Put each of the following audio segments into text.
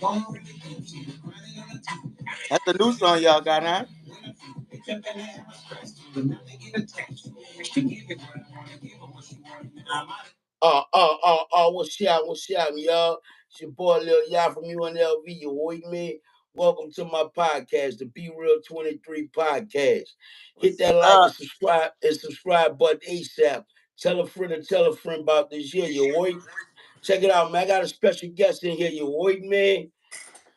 That's the new song y'all got, huh? What's up, y'all? It's your boy Lil Y'all from UNLV. You with me? Welcome to my podcast, the Be Real 23 podcast. Hit What's that like up? and subscribe button ASAP. Tell a friend about this year. You wait. Check it out, man. I got a special guest in here. You wait, man.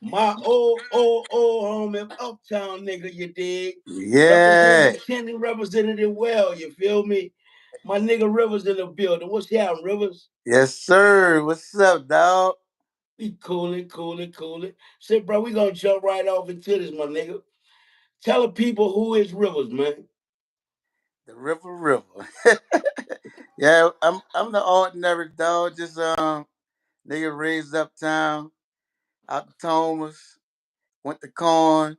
My old homie, Uptown nigga, you dig? Yeah. Represented it well, you feel me? My nigga Rivers in the building. What's happening, Rivers? Yes, sir. What's up, dog? We coolin'. Say, bro, we gonna jump right off into this, my nigga. Tell the people who is Rivers, man. The River. Yeah, I'm the ordinary dog, just nigga raised uptown, out the Thomas, went to Corn,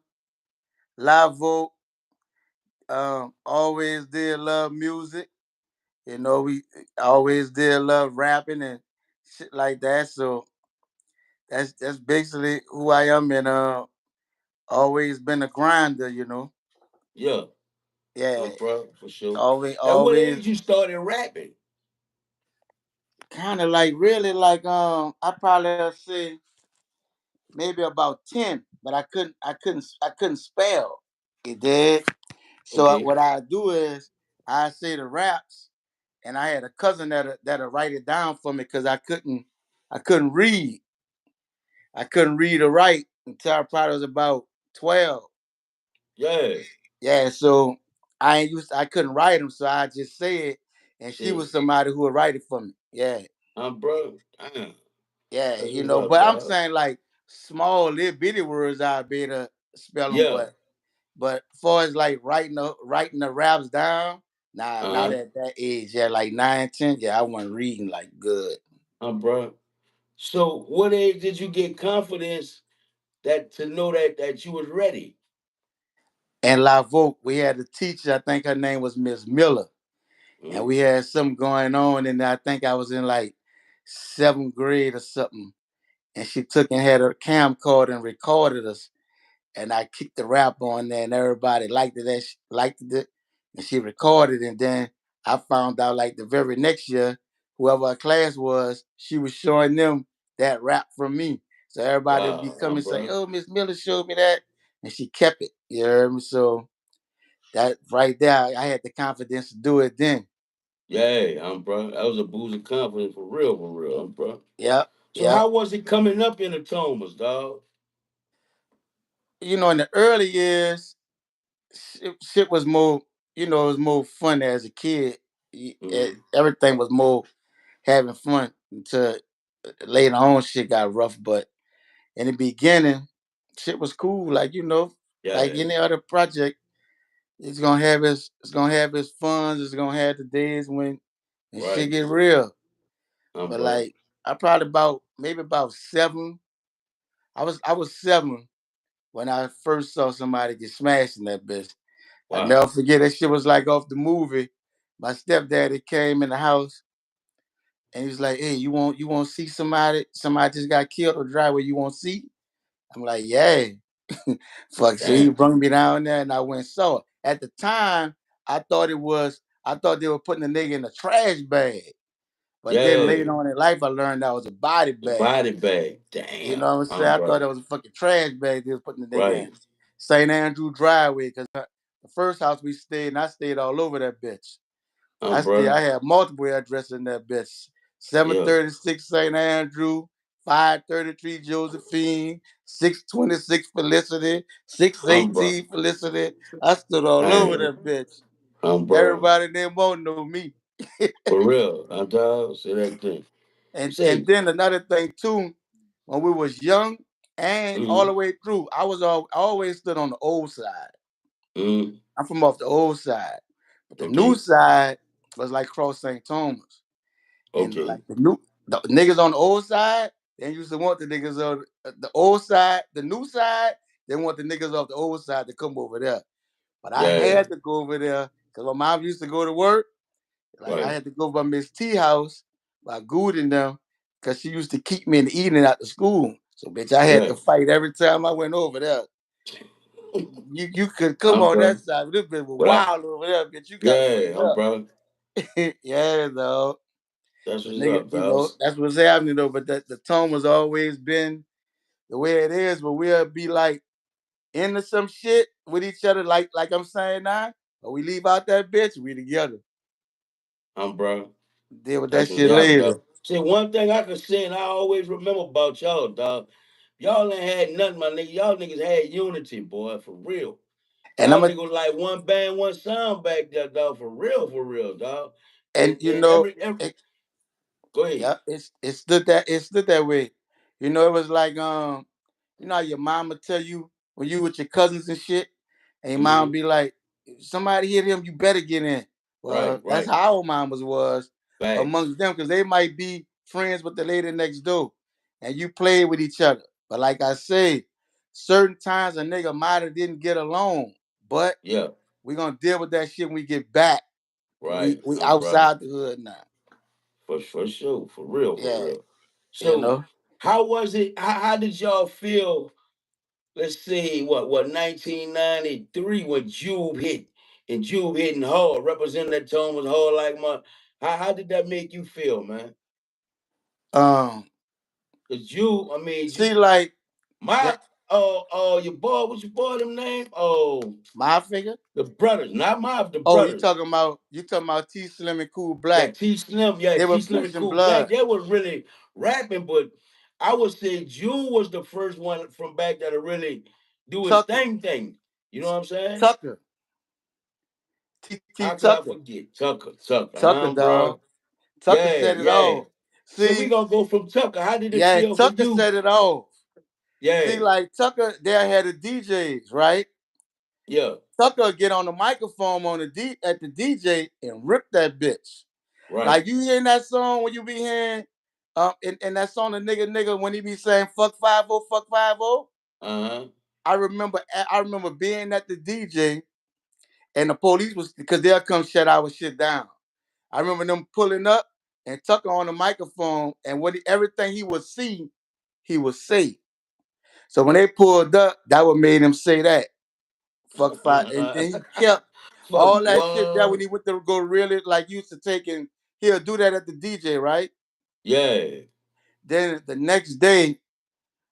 Live Oak, always did love music. We always did love rapping and shit like that. So that's basically who I am, and always been a grinder. Yeah, Yeah, bro, for sure. always At what always age you started rapping? kind of like really like I probably say maybe about 10, but I couldn't spell. You did. So Okay. what I do is I say the raps, and I had a cousin that'll write it down for me because I couldn't read. I couldn't read or write until I probably was about 12. Yeah. Yeah, so I couldn't write them, so I just say it, and she Shit. was somebody who would write it for me. Yeah, Bro. Damn. yeah, That's what's up, but I'm dog. saying like small little bitty words I'd be able to spell them, Yeah. but far as like writing the raps down, nah, not Uh-huh. at that age. Yeah, like 9, 10. Yeah, I wasn't reading like good. Bro. So what age did you get confidence that to know that you was ready? And La Vogue, we had a teacher, I think her name was Miss Miller, and Mm. we had something going on, and I think I was in like 7th grade or something, and she took and had her camcorder and recorded us, and I kicked the rap on there, and everybody liked it, and she recorded, and then I found out like the very next year, whoever our class was, she was showing them that rap from me, so everybody would be Wow, coming and say, bro. "Oh, Miss Miller showed me that," and she kept it. You heard me? So that right there, I had the confidence to do it then. Yeah, bro. That was a boost of confidence for real, bro. Yep, So yep. how was it coming up in the Thomas, dog? In the early years, shit was more, it was more fun as a kid. Mm-hmm. Everything was more having fun until later on shit got rough. But in the beginning, shit was cool. Like, like Yeah, any other project, it's gonna have its fun. It's gonna have the days when shit right. get real. But Bro. like I probably maybe about 7. I was 7 when I first saw somebody get smashed in that bitch. I never Wow. forget that shit was like off the movie. My stepdaddy came in the house and he was like, "Hey, you want to see somebody? Somebody just got killed or drive where you want to see?" I'm like, "Yeah." Fuck. So he Damn. brought me down there and I went and saw it. At the time, I thought they were putting the nigga in a trash bag. But then Yeah. later on in life, I learned that was a body The bag. body bag. You Damn. know what I'm saying? I thought Bro. that was a fucking trash bag they was putting the nigga in. Right. St. Andrew driveway, because the first house we stayed in, I stayed all over that bitch. I Bro. had multiple addresses in that bitch. Yeah. 736 St. Andrew, 533 Josephine, 626 Felicity, Bro. 618 Felicity. I stood all over Damn. that bitch. Bro. Everybody in there won't know me. For real. Dog. Say that thing. And Say. then another thing too, when we was young and all the Mm-hmm. way through, I always stood on the old side. Mm-hmm. I'm from off the old side, but the new Okay. side was like cross St. Thomas, and like Okay. the niggas on the old side, they used to want the niggas on the old side, the new side. They want the niggas off the old side to come over there, but I Yeah. had to go over there because my mom used to go to work. Like I Right. had to go by Miss T house by Good and them because she used to keep me in the evening after school. So bitch, I had Yeah. to fight every time I went over there. You could come on bro. that side, but this bitch was But I, wild over there, bitch. You gotta wake yeah, up. bro. Yeah, though. That's The what's nigga, up, fellas. that's what's happening though. But the tone was always been the way it is, but we'll be like into some shit with each other, like I'm saying now. But we leave out that bitch, we together. Bro. Deal with that That's what's shit happening, later. dog. See, one thing I can say and I always remember about y'all, dog. Y'all ain't had nothing, my nigga. Y'all niggas had unity, boy, for real. And Y'all I'm a niggas was like one band, one sound back there, dog, for real, dog. and you And know, every it, go ahead. yeah, it stood that way. You know, it was like you know how your mama tell you when you with your cousins and shit, and your mom Mm-hmm. be like, if somebody hit him, you better get in. Right, Well, that's right. how our mamas was Facts. amongst them because they might be friends with the lady next door, and you played with each other. But like I say, certain times a nigga might have didn't get along, but Yeah. we gonna deal with that shit when we get back. We Right, we bro. outside the hood now. For sure. For real, for Yeah, real. you So know. how was it? How did y'all feel? Let's see, what 1993 when Jube hit and Jube hitting hard, representing that tone was hard like my. How did that make you feel, man? Um, Cause Jube, I mean, see, like my that, your boy, what's your boy them name? Oh, my figure. the brothers, not my the Oh, brothers. you talking about T Slim and Cool Yeah, Black. They were T Slim and pushing Cool Black. blood. They was really rapping, but I would say Jube was the first one from back that to really do his Tucker, thing. You know what I'm saying? Tucker, T How could I Tucker, forget Tucker, Tucker, bro? dog. Tucker Yeah, said it yeah. all. So we See, gonna go from Tucker. How did it yeah, feel for Tucker you? said it all. See, Yeah, like Tucker, there had the DJs, right? yeah, Tucker get on the microphone at the DJ and rip that bitch. right. Like you hearing that song when you be hearing, and that song the nigga when he be saying fuck 50. Uh-huh. I remember being at the DJ and the police was because they'll come shut our shit down. I remember them pulling up and Tucker on the microphone and everything he would see, he would say. So when they pulled up, that what made him say that. Fuck five. And then he kept Fuck all that shit there when what? he went to go really like used to taking he'll do that at the DJ, right? Yeah, Then the next day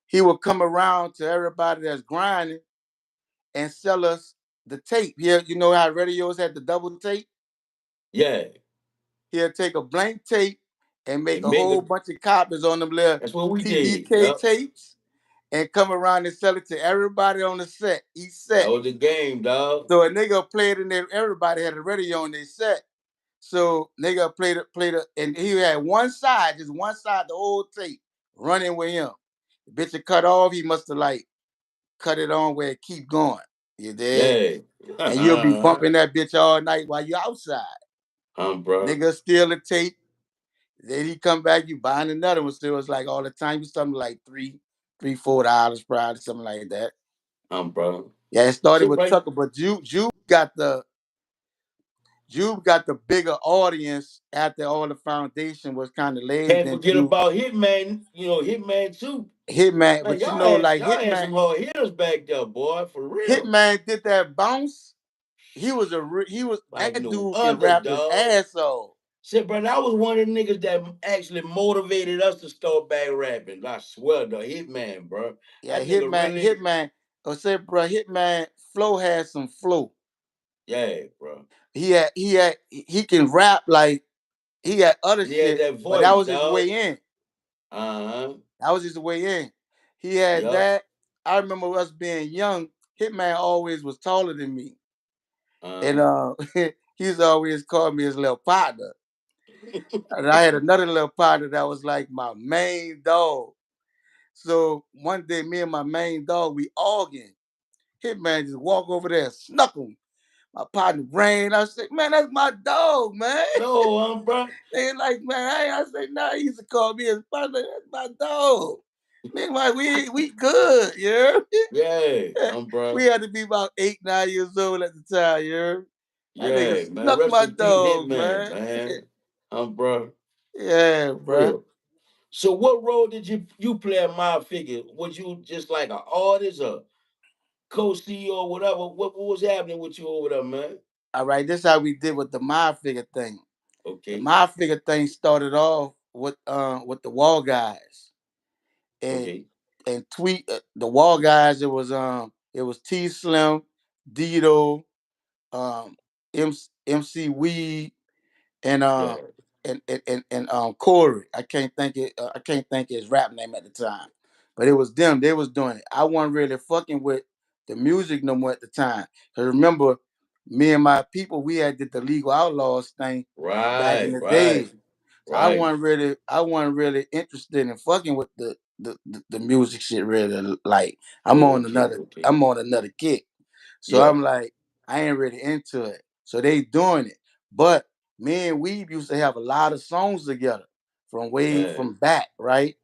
he would come around to everybody that's grinding and sell us the tape. Here, you know how radios had the double tape? yeah. He'll take a blank tape and make And a make whole a bunch of copies on them little that's what we did. TDK Yep. tapes and come around and sell it to everybody on the set, each That set. was the game, dog. So a nigga played in there, everybody had a radio on their set. So nigga played it, and he had one side, just one side, the whole tape, running with him. The bitch had cut off, he must have like cut it on where it keep going. You dig? Yeah. And you'll be bumping that bitch all night while you outside. Bro. Nigga steal the tape. Then he come back, you buying another one. Still, it's like all the time. You something like $3, $4 probably something like that. Bro. Yeah, it started Sit with right. Tucker, but Jube got the bigger audience after all the foundation was kind of laid. Can't Then forget Jube about Hitman, Hitman too. Hitman, Man, but you know, like y'all had some hard hitters back there, boy, for real. Hitman did that bounce. He was Like that no dude can other, rap his dog. ass off. Shit, bro, that was one of the niggas that actually motivated us to start back rapping. I swear, the Hitman, bro. Yeah, That nigga really, I said, bro, Hitman flow has some flow. yeah, bro. He can rap like he had other And he had shit, that but that voice, was his dog. way in. Uh-huh. That was his way in. He had Yup. that. I remember us being young. Hitman always was taller than me, and Uh-huh. he's always called me his little partner. And I had another little partner that was like my main dog. So one day, me and my main dog, we arguing. Hitman just walk over there, and snuck him. My partner ran. I said, man, that's my dog, man. No, bro. They like, man, I say, nah, he used to call me his partner. That's my dog. Meanwhile, we good, yeah. Yeah, We bro. had to be about 8, 9 years old at the time, yeah. That nigga Yeah, man. snuck Rest my in peace, dog, Hitman, man. man. Bro. Yeah, For bruh. real. So what role did you play in my figure? Was you just like an artist or co-CEO or whatever? What was happening with you over there, man? All right, this how we did with the my figure thing. The Okay, my figure thing started off with the wall guys and okay, tweet the wall guys. It was T Slim, Dito, um MC Weed, and yeah, Corey. I can't think his rap name at the time, but it was them. They was doing it. I wasn't really fucking with the music no more at the time. Cause remember, me and my people, we had did the Legal Outlaws thing back in right, the right, day. So right. I wasn't really interested in fucking with the music shit. Really, like Okay, okay, I'm on another kick. So yeah, I'm like, I ain't really into it. So they doing it. But me and Weeb used to have a lot of songs together from way yeah. from back, right?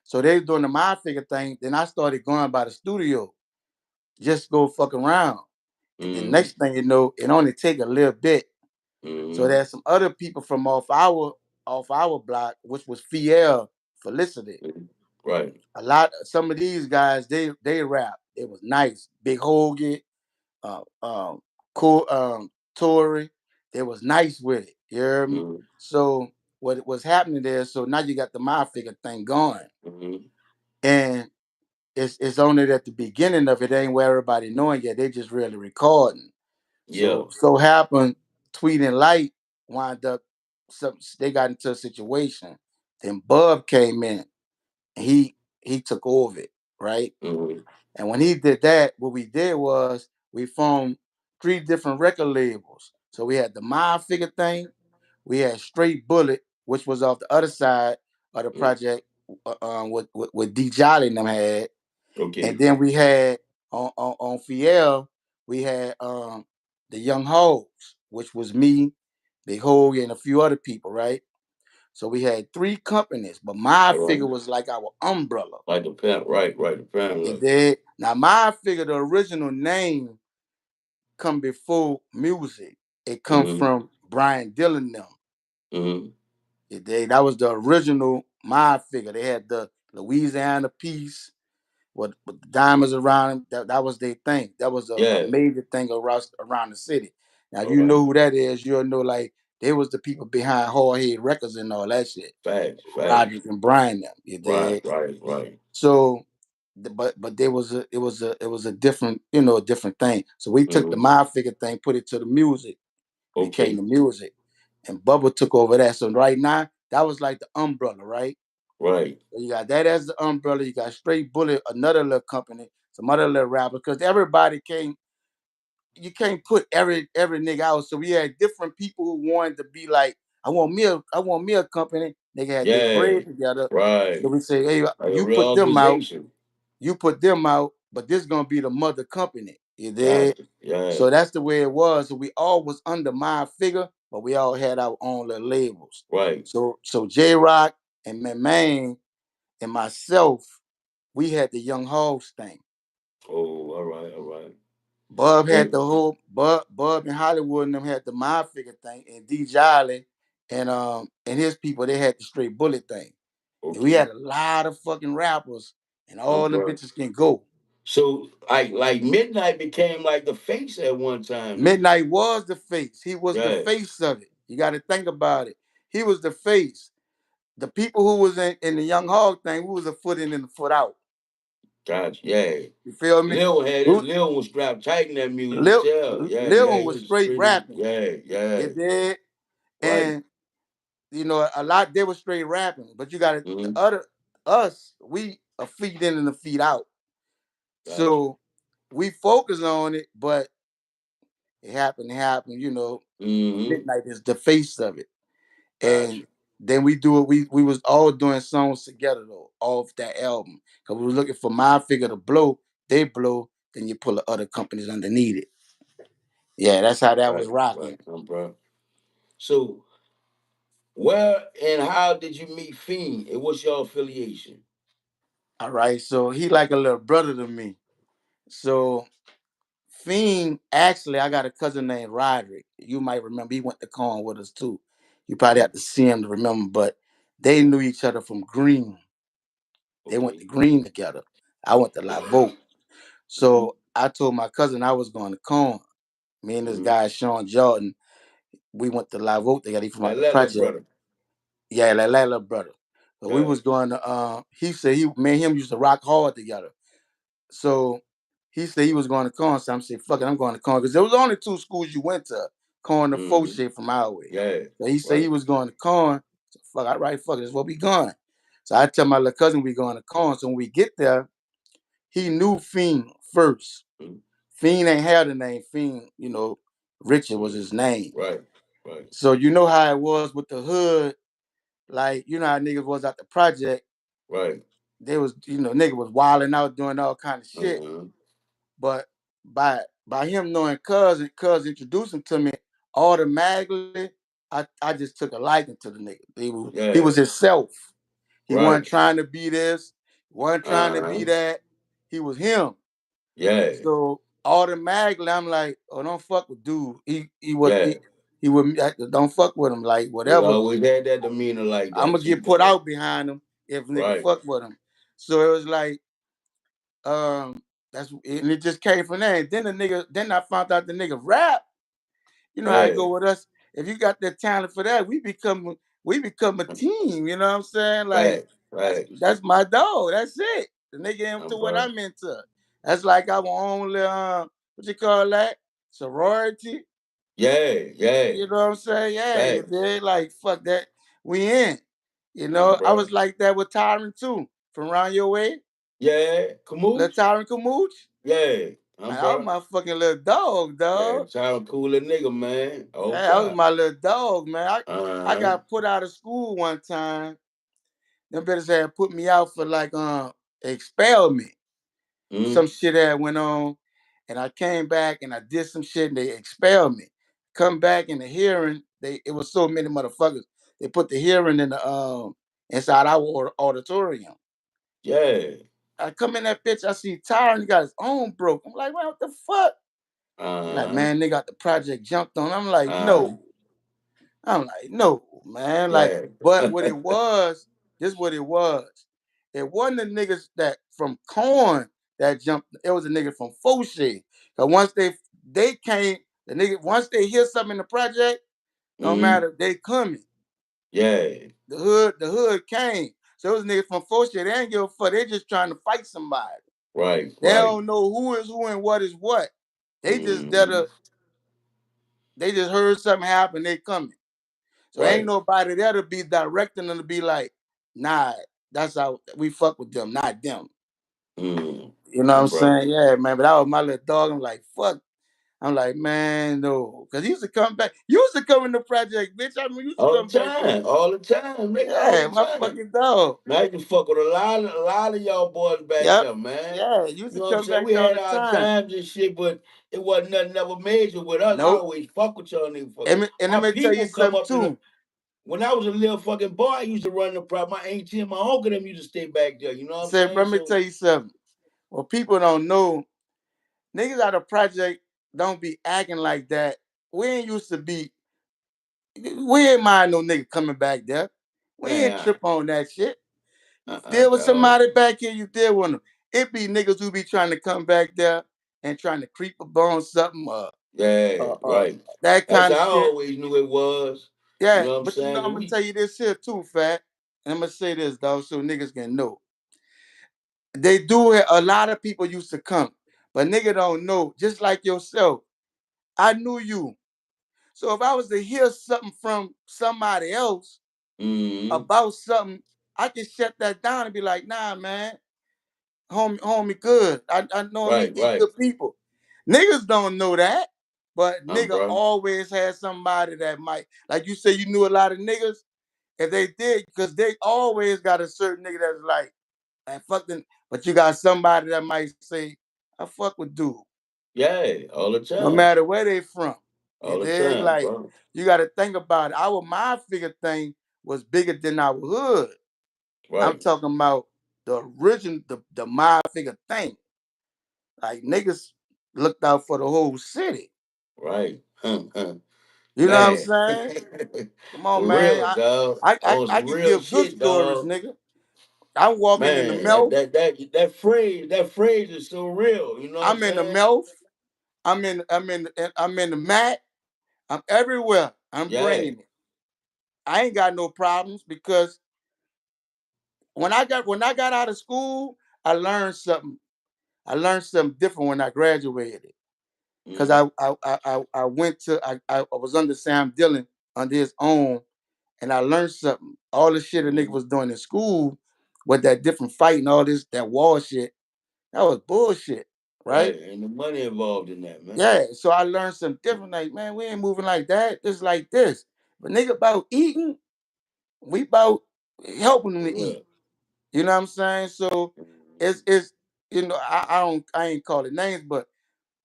So they was doing the my figure thing. Then I started going by the studio, just go fuck around. And then Mm-hmm, next thing you know, it only take a little bit. So mm-hmm, there's some other people from off our block, which was Fiel Felicity. mm-hmm. Right. Some of these guys they rap. It was nice. Big Hoagie, uh, um, cool, Tory. They was nice with it. You hear me? Mm-hmm, So what was happening there? So now you got the my figure thing going, mm-hmm. and it's only at the beginning of it ain't where everybody knowing yet. They just really recording. Yeah. So happened, Tweet and Light wind up. They got into a situation. Then Bub came in. And he took over it, right? Mm-hmm, And when he did that, what we did was we formed three different record labels. So we had the Mind Figure thing, we had Straight Bullet, which was off the other side of the mm-hmm. project with D Jolly and them had, and Okay. then we had on Fiel, we had the Young Hoes, which was me, Big Hog, and a few other people, right? So we had three companies, but my All figure right. was like our umbrella. Like the parent, right, right, the You parent. did. Now my figure, the original name come before music. It come Mm-hmm, from Brian Dillon them. mm-hmm. You did. That was the original my figure. They had the Louisiana piece with the diamonds around them. That was their thing. That was a Yeah. major thing around the city. Now All you right. know who that is. You'll know like they was the people behind Hardhead Records and all that shit. Facts, facts. Roderick and Brian them. You Right, did. right, right. So, but there was it was a different a different thing. So we took the Mm-hmm. my figure thing, put it to the music, became the Okay. music, and Bubba took over that. So right now that was like the umbrella, right? Right. So you got that as the umbrella. You got Straight Bullet, another little company, some other little rappers, because everybody came. You can't put every nigga out. So we had different people who wanted to be like, I want me a company. Nigga had their Yeah. bread together. So Right. we say, hey, Like a you real put them out. organization. You put them out, but this gonna be the mother company. You did. Gotcha. Yeah. So that's the way it was. So we all was under my figure, but we all had our own little labels. Right. So J Rock and Man and myself, we had the Young Hogs thing. Oh, all right, all right. Bub had And the whole Bub in Hollywood and them had the my figure thing, and D Jolly and his people they had the Straight Bullet thing. And we okay. had a lot of fucking rappers, and all them Bro. bitches can go. So like Midnight became like the face at one time then. Midnight was the face. He was the Yeah. face of it. You got to think about it. He was the face. The people who was in the Young Hog thing, we was a foot in and a foot out. Gotcha. Yeah. You feel me? Lil had Who- Lil was strapped tight in that music. You could Lil, tell. Yeah, Lil yeah. one He was was straight pretty. rapping. Yeah, yeah. You did, Right. and a lot they were straight rapping. But you got the Mm-hmm. other us, we a feet in and a feet out. Gotcha. So we focus on it, but it happened. It happened. Mm-hmm. Midnight is the face of it. Gotcha. And then we do it. We was all doing songs together though, off that album. Cause we were looking for my figure to blow, they blow, then you pull the other companies underneath it. Yeah, that's how that was Right, rocking. right, bro. So where and how did you meet Fiend? And what's your affiliation? All right. So he like a little brother to me. So Fiend, actually, I got a cousin named Roderick. You might remember he went to con with us too. You probably have to see him to remember, but They knew each other from Green. They went to Okay. Green together. I went to Live Oak. Mm-hmm. So I told my cousin I was going to Corn. Me and this Mm-hmm. guy Sean Jordan, we went to Live Oak together. He from out That the Lele project. brother. Yeah, like little brother. So we was Good. going to. He said me and him used to rock hard together. So he said he was going to Corn. So I'm saying, fuck it, I'm going to Corn because there was only two schools you went to, Corn and Mm-hmm. Fauché from our way. Yeah. So he said he Right. was going to Corn. So fuck, all right, fuck it, that's where we going. So I tell my little cousin we going to Corn. So when we get there, he knew Fiend first. Mm-hmm. Fiend ain't had the name Fiend, Richard was Mm-hmm. his name. Right. Right. So you know how it was with the hood, like you know how niggas was at the project. Right. They was, nigga was wilding out doing all kind of shit. Uh-huh. But by him knowing Cuz introduced him to me, automatically I just took a liking to the nigga. He was Yeah. himself. He wasn't Right. trying to be this, he wasn't trying to be Uh-huh. that. He was him. Yeah. So automatically I'm like, oh, don't fuck with dude. He would Yeah. he would don't fuck with him. Like He whatever. always had that demeanor like I'm that gonna too, get put boy. out behind him if nigga Right. fuck with him. So it was like, and it just came from there. And then I found out the nigga rap. You know how it Yeah. go with us. If you got that talent for that, we become a team. You know what I'm saying? Like Right. Right. that's my dog. That's it. The nigga into what Bro. I'm into. That's like our only what you call that? Sorority. Yeah. Yeah. You know what I'm saying? Yeah, you Facts. did. Like fuck that. We in. I Bro. was like that with Tyron too. From around your way. Yeah. Little Camooch? Tyron Kamooch. Yeah. Man, that was Bro. my fucking little dog, Yeah. dog. Child cool little nigga, man. Oh Yeah, that was God. my little dog, man. I Uh-huh. got put out of school one time. Them bitches had put me out for like expel me. Mm. Some shit that went on, and I came back and I did some shit and they expelled me. Come back in the hearing, it was so many motherfuckers. They put the hearing in the inside our auditorium. Yeah. I come in that bitch, I see Tyron, he got his own broke. I'm like, man, what the fuck? Like, Uh-huh. man, they got the project jumped on. I'm like, Uh-huh. no. I'm like, no, man. Like, Yeah. but what it was, this what it was. It wasn't the niggas that from Corn that jumped. It was a nigga from Fauché. Cause once they came, the nigga once they hear something in the project, no Mm. matter they coming. Yeah. The hood came. So it was niggas from Fauché. They ain't give a fuck. They just trying to fight somebody. Right. They Right. don't know who is who and what is what. They just that Mm. they just heard something happen. They coming. So ain't Right. nobody there to be directing them to be like, nah, that's how we fuck with them, not them. Mm. You know what I'm Bro. saying? Yeah, man. But that was my little dog. I'm like, fuck. I'm like, man, no. Cause he used to come back. You used to come in the project, bitch. I mean, you used to All the come back there. time. All the time, nigga. All Yeah, the my time. fucking dog. Now you can fuck with a lot of y'all boys back Yep. there, man. Yeah, you used You to know what I'm come saying? back We there all had the our time. times and shit, but it wasn't nothing ever major with us. I Nope. always fuck with y'all niggas fucking. And My let me tell you people come something up in the too. when I was a little fucking boy, I used to run the prop. My auntie and my uncle them used to stay back there. You know what I'm Say, saying? let me So tell you something. Well, people don't know. Niggas out of project don't be acting like that. We ain't used to be. We ain't mind no nigga coming back there. We ain't man, trip on that shit. You deal with dog. somebody back here, you deal with them. It be niggas who be trying to come back there and trying to creep up on something, Yeah, uh, uh, right. that That's kind how of I shit. always knew it was. You Yeah, know what I'm but saying? I'm gonna tell you this here too, fat. And I'm gonna say this, dog, so niggas can know. They do it. A lot of people used to come, but nigga don't know. Just like yourself, I knew you. So if I was to hear something from somebody else Mm-hmm. about something, I can shut that down and be like, nah, man, homie good. I know him, Right, he right. good people. Niggas don't know that, but nigga Bro. always has somebody that might, like you say, you knew a lot of niggas. If they did, because they always got a certain nigga that's like, I fucking, but you got somebody that might say, I fuck with dude, Yeah, all the no time. matter where they from. You All the dig? time, Like, bro. you got to think about it. Our mind figure thing was bigger than our hood. I'm Right, talking about the original, the mind figure thing. Like niggas looked out for the whole city. right. You know what I'm Man. saying? Come on, For man. real, dog. I On I some can real give good shit, stories, dog. nigga. I'm walking in the Man, mouth. that phrase is so real. You know what I'm I'm in the saying? mouth. I'm in the mat. I'm everywhere. I'm Yeah. bringing it. I ain't got no problems because when I got out of school, I learned something. I learned something different when I graduated. Cause Mm, I went to I was under Sam Dillon under his own, and I learned something. All the shit a nigga mm. was doing in school with that different fighting, all this that war shit, that was bullshit, right? Right. And the money involved in that, man. Yeah. So I learned something different. Like, man, we ain't moving like that. It's like this. But nigga about eating, we about helping them For to eat. real. You know what I'm saying? So Mhm. it's I ain't call it names, but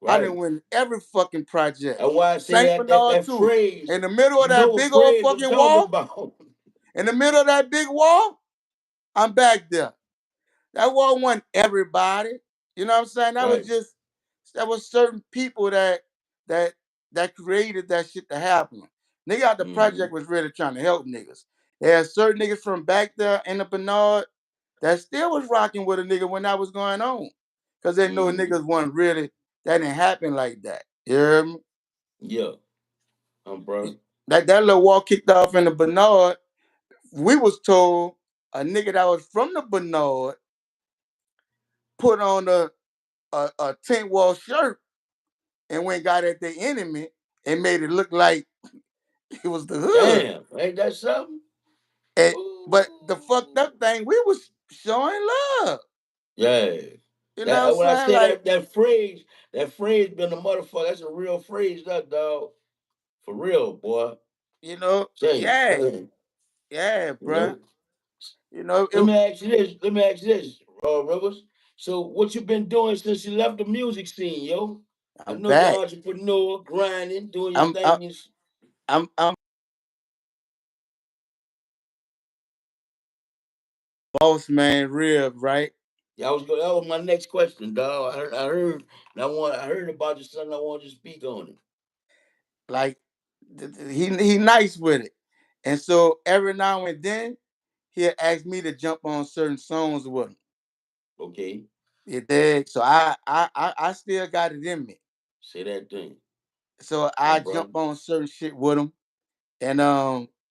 I didn't Right. win every fucking project. That's why I say Saint Bernard that too. phrase. In the middle of You know that what big old phrase I'm fucking talking wall, about? in the middle of that big wall, I'm back there. That wall wasn't everybody. You know what I'm saying? Right. That was certain people that that created that shit to happen. Nigga out the Mm-hmm. project was really trying to help niggas. There had certain niggas from back there in the Bernard that still was rocking with a nigga when that was going on. Cause they know Mm-hmm. niggas wasn't really that didn't happen like that. You hear me? Yeah. Bro. That little war kicked off in the Bernard. We was told a nigga that was from the Bernard put on a tent wall shirt and went got at the enemy and made it look like it was the hood. Damn. Ain't that something? And, but the fucked Ooh. up thing, we was showing love. Yeah. You know what I'm That when I saying? say Like, that phrase been a motherfucker. That's a real phrase, that dog. For real, boy. Say, yeah, you yeah, bruh. know. You know, Let it, me ask you this. Let me ask you this, Rivers. So, what you been doing since you left the music scene, yo? I I'm know you're back. an entrepreneur, grinding, doing your I'm I'm thing. I'm boss man rib, right? Yeah, I was going. That was my next question, dog. I heard about your son. I wanted to speak on it. Like he nice with it. And so every now and then he'll ask me to jump on certain songs with him. Okay, You dig? So I still got it in me. say that thing, So I jump bro. on certain shit with him. And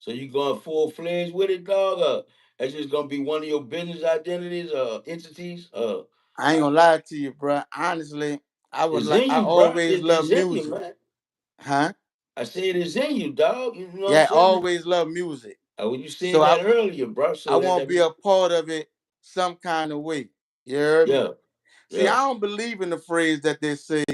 So you going full fledged with it, dog? That's just gonna be one of your business identities, entities. I ain't gonna lie to you, bro. Honestly, It's in I you, bro. always It's love in you, music. man. Huh? I said it's in you, dog. You know what I'm Yeah, saying? always love music. When you So said that earlier, bro. I So want to be a part of it some kind of way. You heard me? yeah, See, yeah. I don't believe in the phrase that they say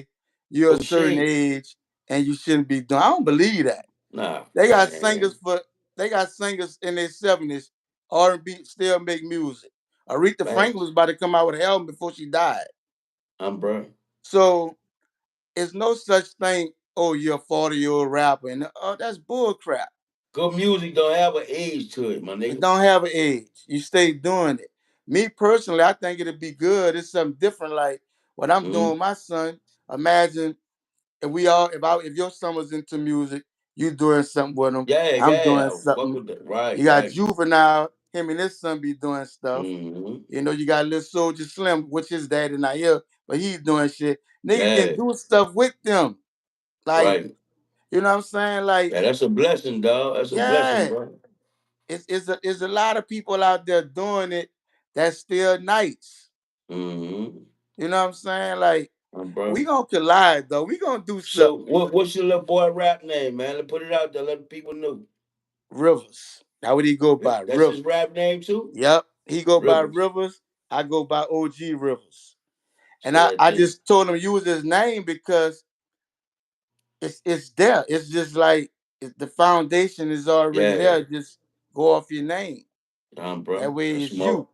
you're a certain O'Shea. age and you shouldn't be doing. I don't believe that. Nah, They got singers man. for they got singers in their 70s, R&B still make music. Aretha Franklin Facts. was about to come out with an album before she died. Bro. So it's no such thing, oh, you're a 40-year-old rapper. And that's bull crap. Good music don't have an age to it, my It nigga. don't have an age. You stay doing it. Me personally, I think it'd be good. It's something different like what I'm doing Mm. with my son. Imagine if your son was into music, you doing something with him. Yeah, I'm yeah. doing I fuck something. with that. Right, You got right. Juvenile, him and his son be doing stuff. Mm-hmm. You know, you got little Soldier Slim, which his daddy not here, but he's doing shit. Nigga can Yeah, do stuff with them. Like, right. you know what I'm saying? Like, Yeah, that's a blessing, dog. That's a blessing, yeah, bro. it's a lot of people out there doing it that's still nice. Mm-hmm. You know what I'm saying? Like, we Bro. gonna collide though. We gonna do So something. what's your little boy rap name, man? Let's put it out there, let the people know. Rivers. That what he go by. That's his Rivers. rap name too? Yep. He go by Rivers. Rivers. I go by OG Rivers. And Say that I thing. just told him use his name because it's there. It's just like the foundation is already Yeah. there. Just go off your name. That Bro. way That's it's smart. you.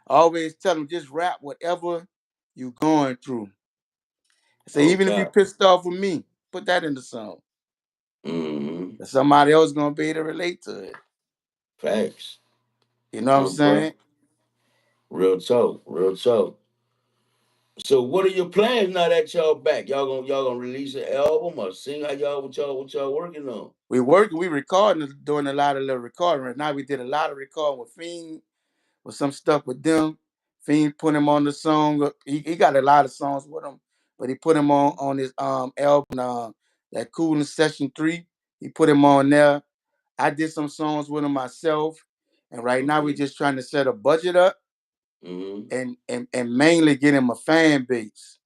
I always tell him just rap whatever you going through. Say No even if you cap. pissed off with me, put that in the song. Mm-hmm. And somebody else gonna be able to relate to it. Facts. You know what I'm Bro. saying? Real talk. Real talk. So what are your plans now that y'all back? Y'all gonna release an album or sing? How y'all what y'all working on? We recording, doing a lot of little recording. Right now we did a lot of recording with Fiend, with some stuff with them. Fiend put him on the song. He got a lot of songs with him, but he put him on his album, that Cool in Session 3. He put him on there. I did some songs with him myself. And right now we're Okay. just trying to set a budget up Mm-hmm. and mainly get him a fan base.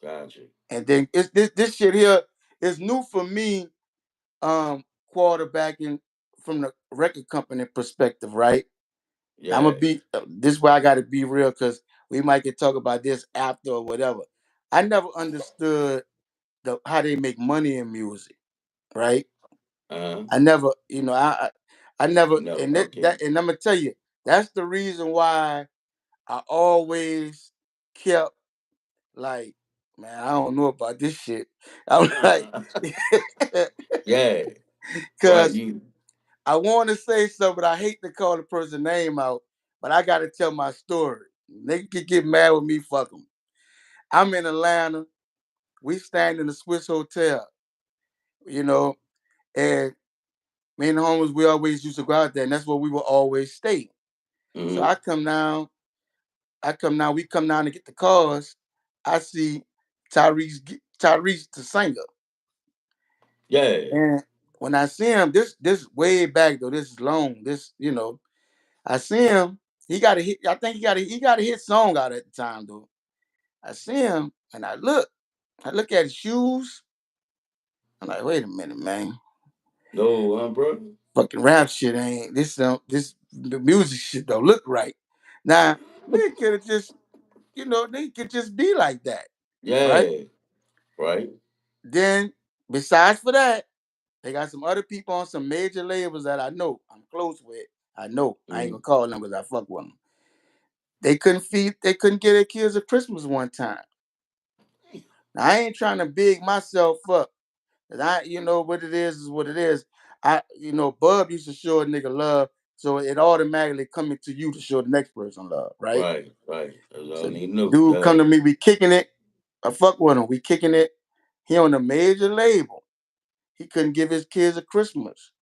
Gotcha. And then this shit here is new for me, quarterbacking from the record company perspective, right? I'm gonna Yeah. be this is why I gotta be real because we might get talk about this after or whatever. I never understood how they make money in music, right? Uh-huh. I never, I never, No, and okay. and I'm gonna tell you, that's the reason why I always kept like, man, I don't know about this shit. I'm like, Yeah. Right. because I want to say something, but I hate to call the person name out, but I got to tell my story. They could get mad with me, fuck them. I'm in Atlanta. We stand in the Swiss Hotel, you know, and me and the homies, we always used to go out there, and that's where we would always stay. So Mm-hmm. we come down to get the cars. I see Tyrese the singer. Yeah. And when I see him, this way back though, this is long. I see him. He got a hit. I think he got a hit song out at the time though. I see him and I look at his shoes. I'm like, wait a minute, man. No, bro. Fucking rap shit ain't this the music shit don't look right. Now they could have just, they could just be like that, right? Yeah. Right. Then besides for that, they got some other people on some major labels that I know I'm close with. I know I ain't Mm-hmm. gonna call them because I fuck with them. They couldn't get their kids a Christmas one time. Now, I ain't trying to big myself up. 'Cause you know what it is what it is. Bub used to show a nigga love, so it automatically coming to you to show the next person love, right? Right. Right. That's all I So need to know. dude come Yeah. to me, we kicking it. I fuck with him, we kicking it. He on a major label. He couldn't give his kids a Christmas.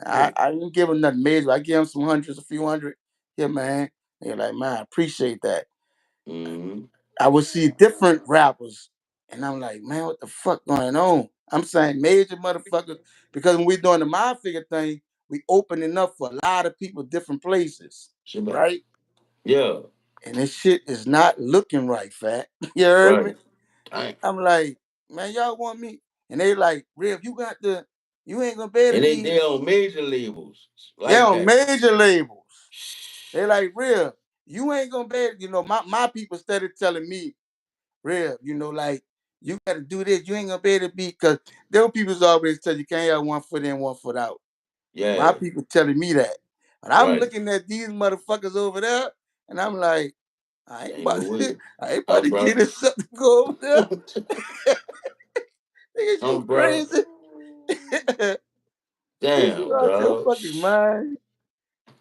Right. I didn't give him nothing major. I give him some hundreds, a few hundred. Yeah, man. They're like, man, I appreciate that. Mm-hmm. I would see different rappers, and I'm like, man, what the fuck going on? I'm saying major motherfuckers because when we doing the mind figure thing, we opening up for a lot of people, different places, Shabbat. right? Yeah. And this shit is not looking right, fat. You heard me? Right. Dang. I'm like, man, y'all want me? And they like, Rev, you ain't gonna be able And to be. they on major labels They like on that. major labels. They like, Rev, you ain't gonna be. My people started telling me, real, like you gotta do this. You ain't gonna be able to be because them people's always tell you can't have one foot in, one foot out. My Yeah. people telling me that. But I'm Right. looking at these motherfuckers over there, and I'm like, Ain't no way. I ain't about to get Bro. this something to go over there. Niggas, you Bro. crazy. Is you Damn, out your dog. fucking mind?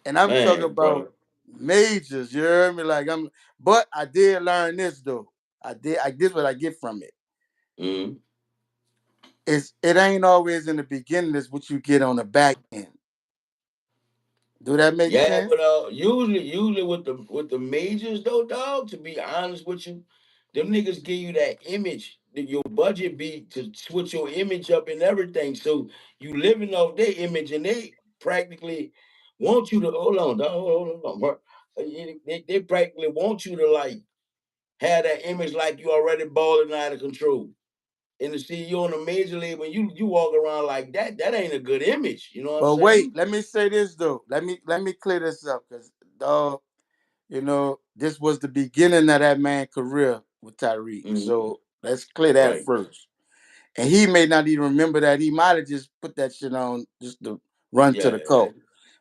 And I'm talking Man, about bro. majors, you heard me? But I did learn this though. This what I get from it. Mm. It ain't always in the beginning. It's what you get on the back end. Do that make Yeah, sense? but usually with the majors though, dog. To be honest with you, them niggas give you that image. That your budget be to switch your image up and everything. So you living off their image, and they practically want you to hold on, dog. Hold on, bro. They practically want you to like have that image like you already balling out of control. And to see you on a major label, you walk around like that. That ain't a good image. You know what I'm But wait, saying? let me say this though. Let me clear this up because this was the beginning of that man career with Tyreek. Hmm. So let's clear that Right. first. And he may not even remember that. He might have just put that shit on just to run to Yeah. the coat.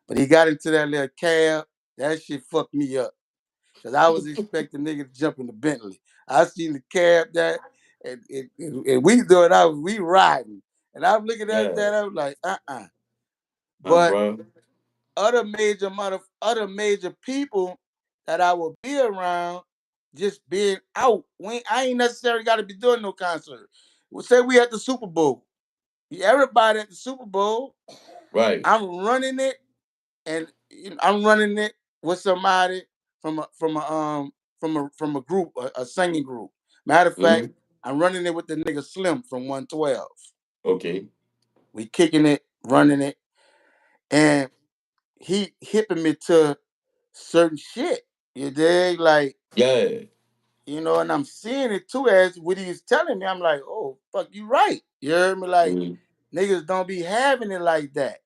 But he got into that little cab. That shit fucked me up. Cause I was expecting nigga to jump in the Bentley. I seen the cab that and we doing we riding. And I'm looking at Yeah. that, I was like, uh-uh. But Bro. other major people that I would be around, just being out. I ain't necessarily got to be doing no concert. We say we at the Super Bowl. Everybody at the Super Bowl, Right. I'm running it, and I'm running it with somebody from a group, a singing group. Matter of fact, Mm-hmm. I'm running it with the nigga Slim from 112. Okay. We kicking it, running it, and he hipping me to certain shit. You dig? Like, Yeah. and I'm seeing it too as what he's telling me. I'm like, oh fuck, you right. You heard me? Like, Mm-hmm. niggas don't be having it like that.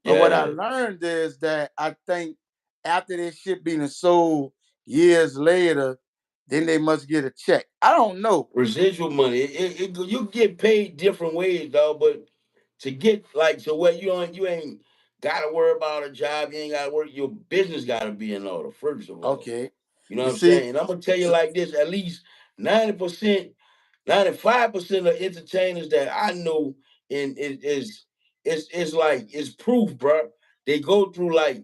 But what I Yeah. learned is that I think after this shit being sold years later, then they must get a check. I don't know. Residual money. You get paid different ways, dog. But to get like to where you ain't gotta worry about a job. You ain't gotta work. Your business gotta be in order first of all. Okay. You know You what I'm see? saying? And I'm gonna tell you So- like this: at least 90%, 95% of entertainers that I know, and it is it's like it's proof, bro. They go through like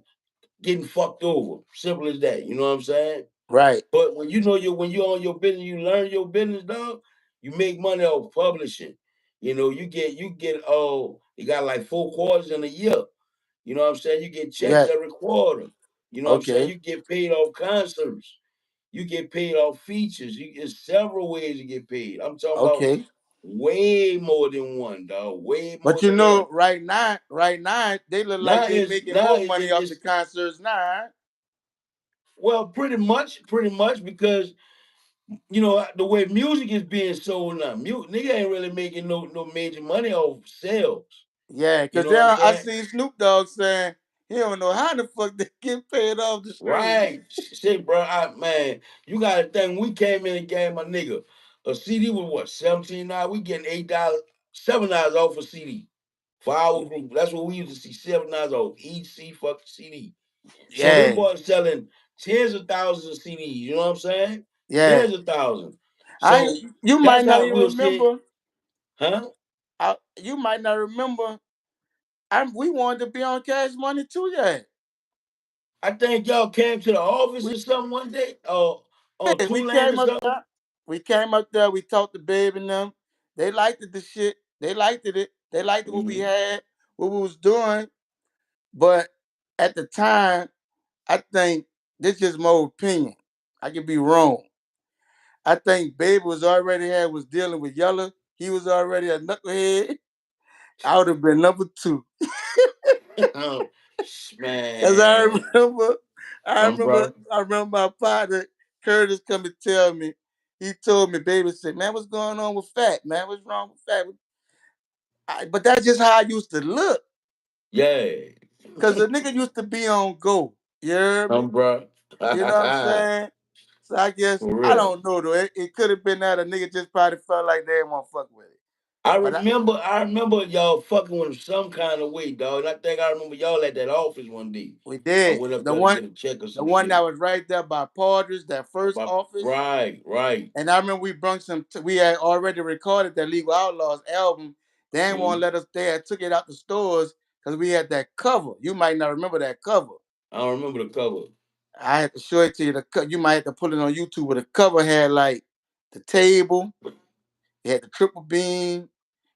getting fucked over. Simple as that. You know what I'm saying? right. But when you own your business, you learn your business, dog. You make money off publishing. You got like 4 quarters in a year. You know what I'm saying? You get checks Yeah. every quarter. You know what I'm saying? Okay. You get paid off concerts. You get paid off features. It's several ways to get paid. I'm talking about Okay. way more than one, dog. Way But more than one. right now, they look like they making Now more money off the it's concerts now. well, pretty much because the way music is being sold now, nigga ain't really making no major money off sales. Yeah, You because know what I'm I saying? seen Snoop Dogg saying he don't know how the fuck they get paid off the stream. Right. Shit, bro. Man, you gotta think we came in the game, my nigga. A CD was what, 17 now? We getting $8, $7 off a CD. For our group. That's what we used to see, $7 off each fucking CD. So them Yeah, boys selling tens of thousands of CDs, you know what I'm saying? yeah. Tens of thousands. I So You might that's not how even we'll see, remember. huh? You might not remember. We wanted to be on Cash Money too. Yeah, I think y'all came to the office we or something one day, or on we Two Lane or came up something. there. We came up there. We talked to Babe and them. They liked it. The shit. They liked it. They liked what we Hmm. had, what we was doing. But at the time, I think this is my opinion. I could be wrong. I think Baby was dealing with Yella. He was already a knucklehead. I would have been number two. Cause Man, I remember, bro. I remember my partner Curtis come and tell me. He told me, Baby said, "Man, what's going on with Fat? Man, what's wrong with Fat?" But that's just how I used to look. Yeah. Cause the nigga used to be on go. You hear me? Bro. You know what I'm saying? So I guess For I real. don't know though. It could have been that a nigga just probably felt like they didn't want to fuck with it. But I remember y'all fucking with him some kind of way, dog. And I think I remember y'all at that office one day. we I did. went up The there to one get a check or the some one that shit. was right there by Padres, that first office. Right, right. And I remember we brung we had already recorded that Legal Outlaws album. They didn't want to Mhm. let us, they had took it out the stores because we had that cover. You might not remember that cover. I don't remember the cover. I had to show it to you. You might have to put it on YouTube, but the cover had like the table, it had the triple beam,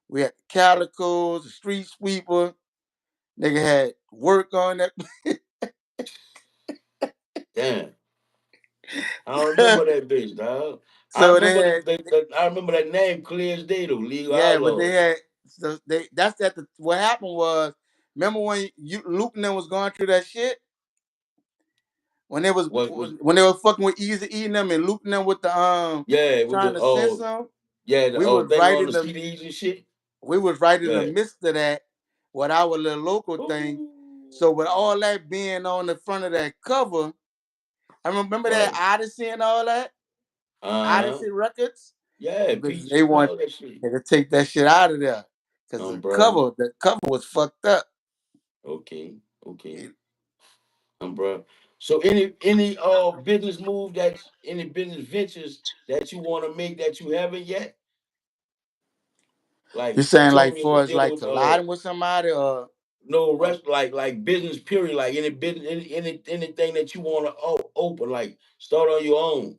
we had the calicos, the street sweeper. Nigga had work on that. Damn. I don't remember that bitch, dog. I So they remember had, I remember that name clear as day though, Legal yeah, but they Outlaws. had, so they that's at the what happened was, remember when Luke and them was going through that shit when they was What was when they were fucking with Easy eating them and Luke and them with the yeah, with trying the to censor them. the We was thing right on in the the CDs and shit. Yeah. midst of that with our little local thing. So with Ooh. all that being on the front of that cover, I remember that Right. Odyssey and all that Uh-huh. Odyssey Records. Yeah, They peaches and want all that shit. to take that shit out of there because Bro. the cover was fucked up. Okay. Okay. Bro. So any business move any business ventures that you want to make that you haven't yet? You Like you saying told like me you was for as dealing like with colliding with somebody or no uh, rest like business period, like any business anything that you want to open, like start on your own.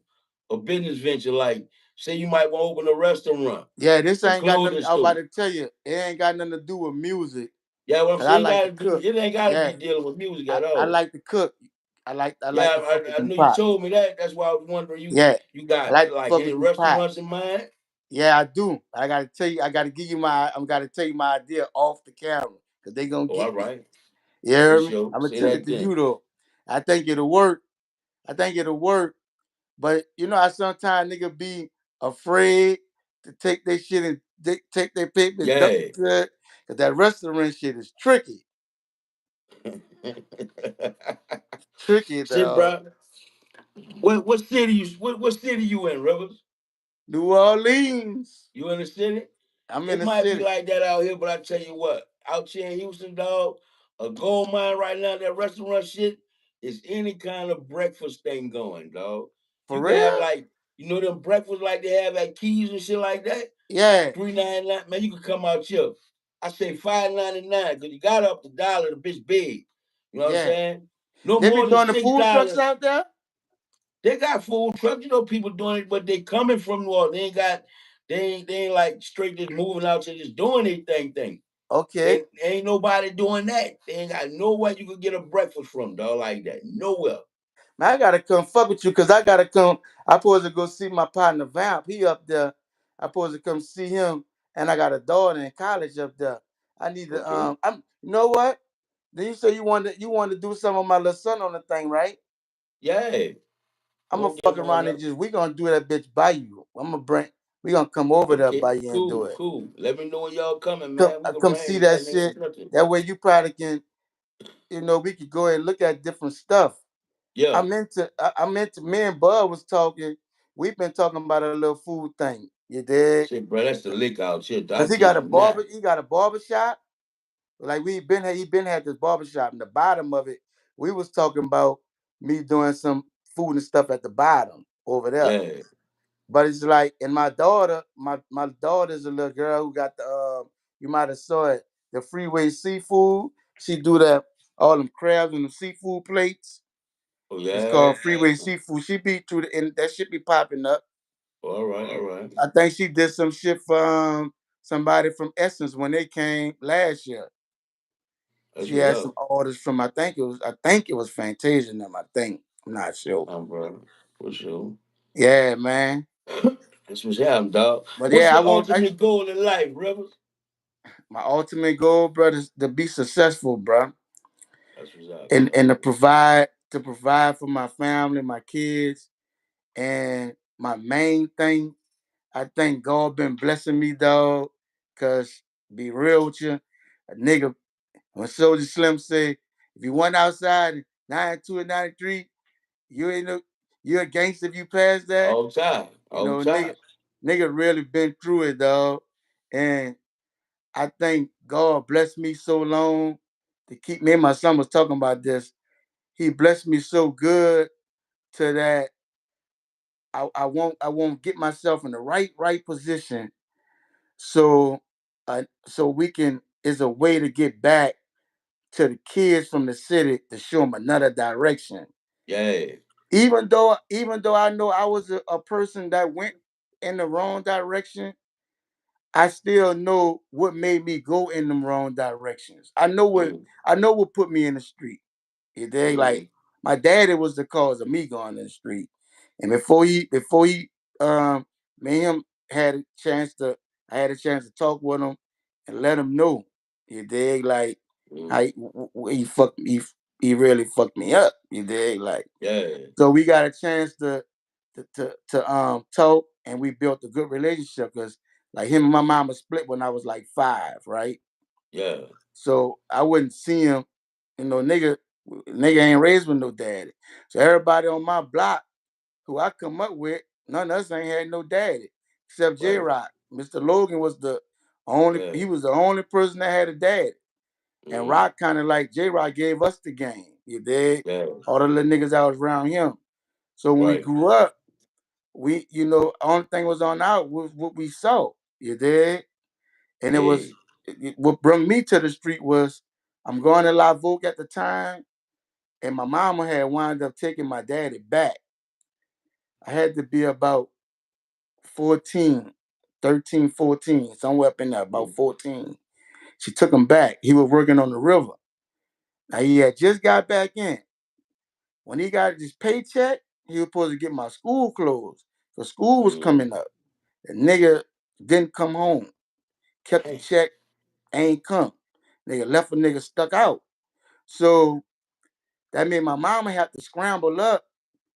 a business venture, like say you might want to open a restaurant, Yeah, this a ain't got nothing. clothing I was about store. to tell you, it ain't got nothing to do with music. Yeah, what I'm Cause I saying, like to gotta do. cook. It ain't gotta Yeah, be dealing with music at I all. like to cook. I like Yeah, to fuck with I them know you pots. told me that. That's why I was wondering Yeah, you I got like to like fuck any with them restaurants pots. in mind? Yeah, I do. I gotta tell you. I gotta give you my. I'm gotta tell you my idea off the camera, cause they gonna Oh, all get me. right. You For hear me? sure. I'm gonna Say tell it that to then. you though. I think it'll work. I think it'll work. But you know, I sometimes nigga be afraid to take their shit and take their paper and dump Yeah. it, cause that restaurant shit is tricky. Tricky, Shit, though. bro. What city you in, Rivers? New Orleans. You in the city? I'm in It the might be city. like that out here, but I tell you what, out here in Houston, dog, a gold mine right now, that restaurant shit is any kind of breakfast thing going, dog. For You can have real? like, them breakfast like they have at Keys and shit like that. Yeah, 3.99, man. You can come out here. I say 5.99 because you got up the dollar, the bitch big. You know what I'm yeah. saying? No They be more than doing the six food trucks dollars. out there. They got food trucks, people doing it, but they coming from New Orleans. They ain't like straight just moving out to just doing anything. Okay. Ain't nobody doing that. They ain't got nowhere you could get a breakfast from, dog, like that. Nowhere. Man, I gotta come fuck with you because I gotta come. I supposed to go see my partner Vamp. He up there. I supposed to come see him, and I got a daughter in college up there. I need to. Okay. I'm. You know what? Then you say you wanted to do something with my little son on the thing, right? Yeah. I'm gonna Most fuck definitely, my around and love. just we gonna do that bitch by you. I'm gonna bring. We gonna come over there Okay. by you and do Cool, it. cool. Let me know when y'all coming, Come, man. We can come bring see that everybody. Ain't shit. nothing. That way you probably can. We could go and look at different stuff. Yeah. I'm into. Me and Bud was talking. We've been talking about a little food thing. You dig? Shit, bro, that's the lick out. Shit, Cause I'll tell you now. He got a barber shop. Like he been had this barber shop. In the bottom of it, we was talking about me doing some food and stuff at the bottom over there. Yeah. But it's like, and my daughter's a little girl who got the you might have saw it, the freeway seafood. She do that all them crabs and the seafood plates. Oh, It's yeah. called freeway seafood. She be through the and that shit be popping up. All right, all right. I think she did some shit for somebody from Essence when they came last year. That's She what's had some up. orders from I think it was Fantasia and them. I think I'm not sure. Bro. For sure. Yeah, man. That's what's happening, dog. But What's yeah, your ultimate goal in life, Rivers? my ultimate goal, brother, is to be successful, bro, That's what's happening, and man. to provide for my family, my kids, and my main thing. I think God been blessing me, dog. Cause be real with you, a nigga. When Soldier Slim say, if you went outside in 92 and 93, you ain't no, you're a gangster if you pass that. All time. All Nigga, time. nigga really been through it, dog. And I think God blessed me so long to keep me and my son was talking about this. He blessed me so good to that I won't get myself in the right position so we can is a way to get back to the kids from the city to show them another direction. Yeah. Even though I know I was a person that went in the wrong direction, I still know what made me go in them wrong directions. Mm, I know what put me in the street. You dig? mm, Like my daddy was the cause of me going in the street. And before he me and him had a chance to I had a chance to talk with him and let him know. You dig? Like how mm. he fucked he really fucked me up. You dig? Like Yeah. so we got a chance to talk and we built a good relationship because like him and my mama split when I was like 5, right? Yeah. So I wouldn't see him, nigga ain't raised with no daddy. So everybody on my block who I come up with, none of us ain't had no daddy except J Right. Rock. Mr. Logan was Yeah. he was the only person that had a daddy. And Mm, Rock kind of like J Rock gave us the game. You dig? yeah. All the little niggas that was around him. So when we Right. grew up, only thing was on out was what we saw. You dig? And it Yeah. was what brought me to the street was I'm going to La Vogue at the time, and my mama had wound up taking my daddy back. I had to be about 14, 13, 14, somewhere up in there, about 14. She took him back. He was working on the river. Now he had just got back in. When he got his paycheck, he was supposed to get my school clothes. The school was Mm-hmm. coming up. The nigga didn't come home. Kept the Hey. check, ain't come. Nigga left a nigga stuck out. So that made my mama have to scramble up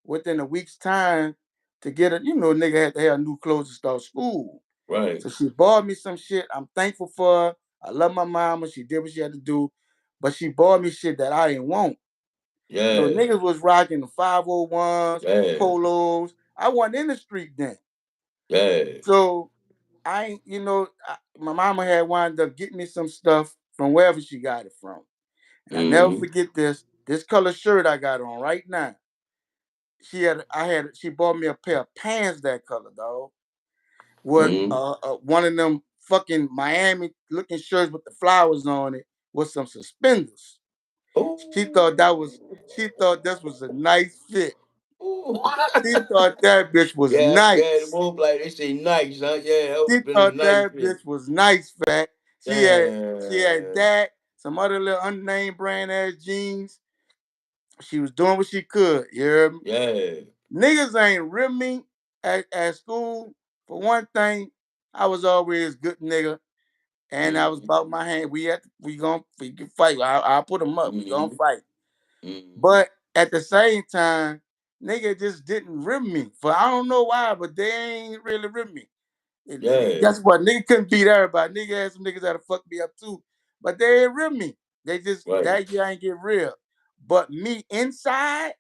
within a week's time to get it. You know, nigga had to have new clothes to start school. Right. So she bought me some shit. I'm thankful for her. I love my mama. She did what she had to do. But she bought me shit that I didn't want. So Yeah. niggas was rocking the 501s, Yeah. polos. I wasn't in the street then. Yeah. So I ain't, my mama had wound up getting me some stuff from wherever she got it from. And I never Mm-hmm. forget this color shirt I got on right now. She bought me a pair of pants that color, dog. With Mm-hmm. one of them fucking Miami looking shirts with the flowers on it with some suspenders. She thought that Ooh. was she thought this was a nice fit. Ooh. She thought that bitch was Yeah, yeah, the nice. move like they say nice, huh? Yeah, that would She have been a thought nice that fit. bitch was nice, fat. She had Damn. that, some other little unnamed brand ass jeans. She was doing what she could. You hear me? Yeah. Niggas ain't rip me at school. For one thing, I was always good nigga, and I was Mm-hmm. about my hand. We can fight. I'll put them up. We gonna Mm-hmm. fight. Mm-hmm. But at the same time, nigga just didn't rip me. For I don't know why, but they ain't really rip me. And Yeah. guess what? Nigga couldn't beat everybody. Nigga had some niggas that'll fuck me up too. But they ain't rip me. They just Right. that year ain't get real. But me inside,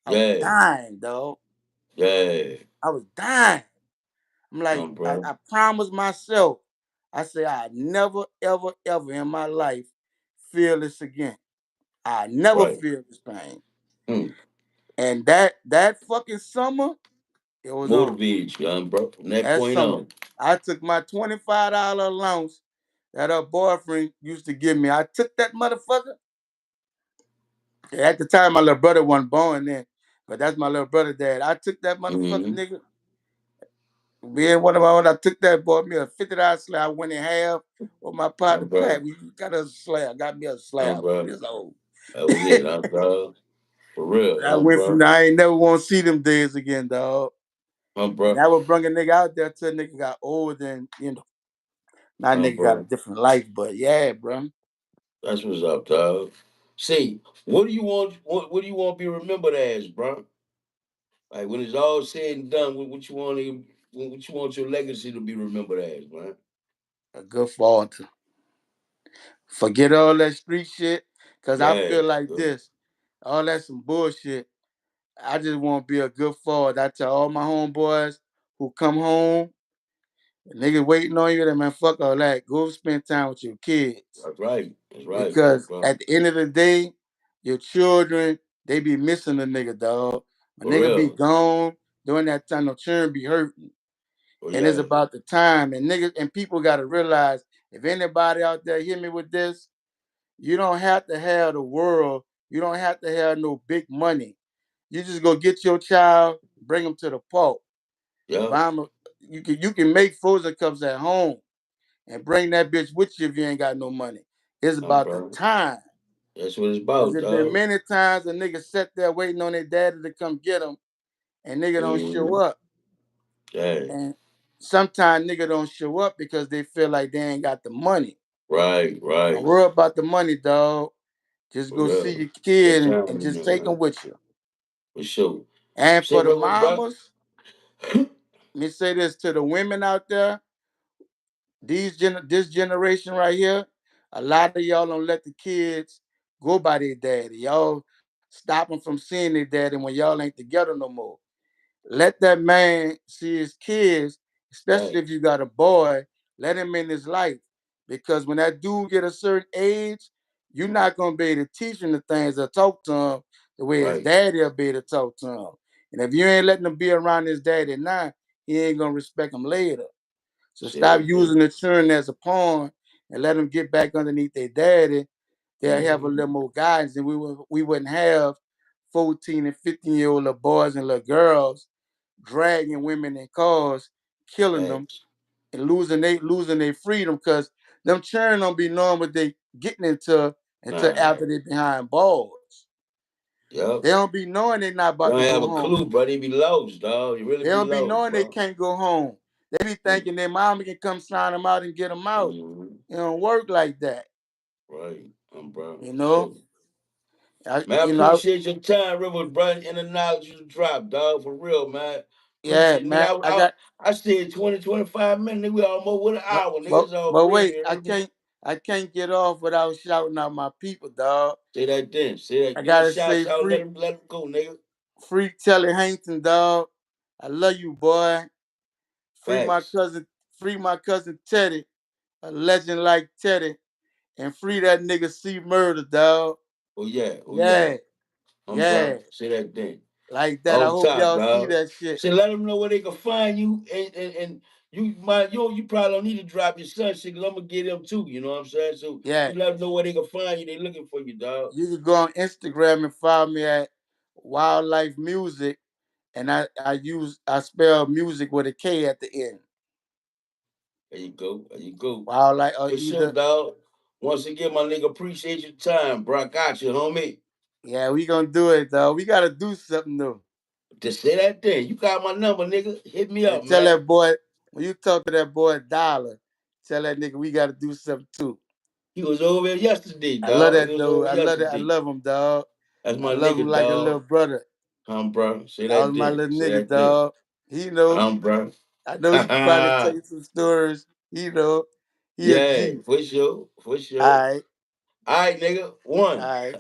I was Yeah. dying, dog. Yeah. I was dying. I'm like, Bro. I promised myself. I said I never, ever, ever in my life feel this again. I never Right. feel this pain. Mm. And that fucking summer, it was over. Motivate you, bro. From that That point summer, on. I took my $25 allowance that her boyfriend used to give me. I took that motherfucker. At the time, my little brother wasn't born then, but that's my little brother dad. I took that motherfucker Mm-hmm. nigga. Me and one of my own, I took that, bought me a $50 slab. I went in half with my partner Bro. Pat. We got us a slab. Got me a slab Bro. this old. That was it, bro. For real, I went from bro. there. I ain't never want to see them days again, dog. And Bro. that would bring a nigga out there till nigga got older and now nigga got a Bro. different life. But yeah, bro. That's what's up, dog. See, what do you want? What do you want to be remembered as, bro? Like when it's all said and done, what you want to, what you want your legacy to be remembered as, man? A good father. Forget all that street shit. Cause I Yeah, feel like this. All that some bullshit. I just want to be a good father. I tell all my homeboys who come home, niggas waiting on you, that man, fuck all that. Go spend time with your kids. that's right. That's right, Because bro. at the end of the day, your children, they be missing a nigga, dog. A For nigga be real. gone during that time, the children be hurting. Oh And it's yeah. about the time. And niggas and people gotta realize if anybody out there hear me with this, you don't have to have the world. You don't have to have no big money. You just go get your child, bring them to the park. Yeah. Buy 'em you can make frozen cups at home and bring that bitch with you if you ain't got no money. It's about the Bro. time. That's what it's Cause about, there been dog. many times a nigga sat there waiting on their daddy to come get them, and nigga don't show Mm-hmm. up. Yeah. And sometimes nigga don't show up because they feel like they ain't got the money. Right, Don't right. worry about the money, dog. Just For go see real. your kid That and time, just take them with you. for sure. And Say for the what, bro? mamas, let me say this to the women out there. This generation right here, a lot of y'all don't let the kids go by their daddy. Y'all stop them from seeing their daddy when y'all ain't together no more. Let that man see his kids, especially if Thanks. you got a boy. Let him in his life, because when that dude get a certain age, you're not gonna be able to teach him the things or talk to him the way his Right. daddy will be able to talk to him. And if you ain't letting him be around his daddy now, he ain't gonna respect him later. So Say stop that again. using the children as a pawn and let them get back underneath their daddy. They'll have a Mm-hmm. little more guidance, and we wouldn't have 14 and 15-year-old little boys and little girls dragging women in cars, killing them, Facts. and losing their freedom because them children don't be knowing what they getting into until Nah. after they behind bars. Yup. They don't be knowing they not They about don't to have go a home. clue, bro. They be lost, dog. You really They be don't be lost, knowing they bro. can't go home. They be thinking their mama can come sign them out and get them out. Mm-hmm. It don't work like that, Right. Bro. you know. Sure. I, Man, I you know, appreciate your time, River, bro, and the knowledge you drop, dog, for real, man. yeah, Appreciate it, man. nigga. I got, I stayed 20, 25 minutes, nigga. We almost with an but hour, nigga. but, It's all but great wait, here, heard me? I can't get off without shouting out my people, dog. Say that then. Say I that. Give a gotta shout say, out, let him go, nigga. free Telly Hankton, dog. I love you, boy. Free my Facts. cousin, free my cousin Teddy, a legend like Teddy, and free that nigga C Murder, dog. Oh yeah, oh yeah. Yeah, Bro. yeah, Say that then. like that. I Off hope top, y'all see dog. that shit. Say let them know where they can find you, and you probably don't need to drop your son shit, cause I'm gonna get him too. You know what I'm saying? So Yeah, just let them know where they can find you. They looking for you, dog. you can go on Instagram and follow me at Wildlife Music, and I spell music with a K at the end. There you go. There you go. Wildlife or For sure, either. dog. Once again, my nigga, appreciate your time, bro. I got you, homie. Yeah, we gonna do it though. We gotta do something though. Just say that thing. You got my number, nigga. Hit me And up, tell man. that boy when you talk to that boy Dollar, tell that nigga we gotta do something too. He was over there yesterday, I love dog. He that was dude. over I love that. I yesterday. love him, dog. That's I my love him nigga, like a little dog. brother. Bro. Say That was that my thing. little Say nigga, that thing. dog. He know. Bro. I know he could probably tell you some stories. He know. He a Yeah, G. for sure. For All sure. right. All right, nigga. All One. right.